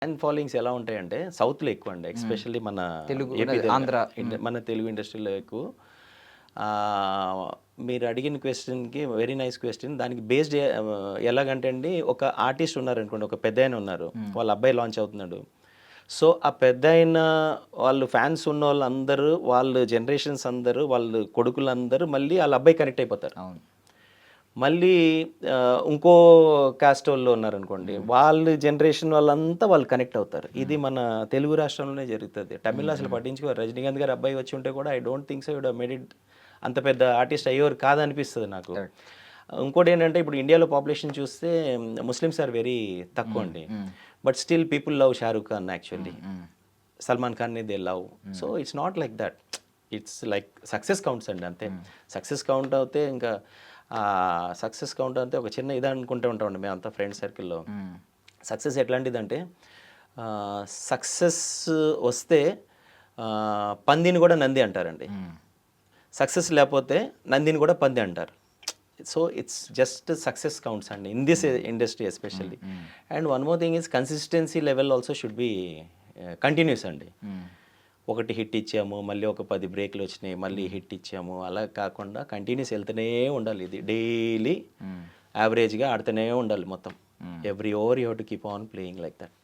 Fan followings ఎలా ఉంటాయంటే సౌత్లో ఎక్కువ అండి, ఎస్పెషల్లీ మన తెలుగు ఏపీ ఆంధ్ర మన తెలుగు ఇండస్ట్రీలో ఎక్కువ. ఆ, మీరు అడిగిన క్వశ్చన్కి వెరీ నైస్ క్వశ్చన్. దానికి బేస్డ్ ఎలాగంటే అండి, ఒక ఆర్టిస్ట్ ఉన్నారనుకోండి, ఒక పెద్ద ఆయన ఉన్నారు, వాళ్ళ అబ్బాయి లాంచ్ అవుతున్నాడు. సో ఆ పెద్ద ఆయన వాళ్ళు ఫ్యాన్స్ ఉన్న వాళ్ళందరూ, వాళ్ళ జనరేషన్స్ అందరూ, వాళ్ళ కొడుకులందరూ మళ్ళీ వాళ్ళ అబ్బాయి కనెక్ట్ అయిపోతారు. అవును. మళ్ళీ ఇంకో కాస్ట్ వాళ్ళు ఉన్నారనుకోండి, వాళ్ళ జనరేషన్ వాళ్ళంతా వాళ్ళు కనెక్ట్ అవుతారు. ఇది మన తెలుగు రాష్ట్రంలోనే జరుగుతుంది. తమిళ్ అసలు పట్టించుకోరు. రజనీకాంత్ గారు అబ్బాయి వచ్చి ఉంటే కూడా I don't think so would made it, అంత పెద్ద ఆర్టిస్ట్ అయ్యేవారు కాదనిపిస్తుంది నాకు. Correct. ఇంకోటి ఏంటంటే, ఇప్పుడు ఇండియాలో పాపులేషన్ చూస్తే ముస్లిమ్స్ ఆర్ వెరీ తక్కువ అండి. But still people love Shahrukh Khan actually. Salman ఖాన్ని they love. So it's not like that. It's like success counts అండి, అంతే. సక్సెస్ కౌంట్ అవుతే ఇంకా సక్సెస్ కౌంట్ అంతే ఒక చిన్న ఇది అనుకుంటూ ఉంటామండి మేమంతా ఫ్రెండ్ సర్కిల్లో. సక్సెస్ ఎట్లాంటిదంటే, సక్సెస్ వస్తే పందిని కూడా నంది అంటారండి. సక్సెస్ లేకపోతే నందిని కూడా పంది అంటారు. So it's just success counts అండి in this industry especially. And one more thing is consistency level also should be continues అండి. ఒకటి హిట్ ఇచ్చాము, మళ్ళీ ఒక 10 బ్రేక్లు వచ్చినాయి, మళ్ళీ హిట్ ఇచ్చాము, అలా కాకుండా కంటిన్యూస్ వెళ్తూనే ఉండాలి. ఇది డైలీ యావరేజ్గా ఆడుతూనే ఉండాలి మొత్తం. Every over you have to keep on playing like that.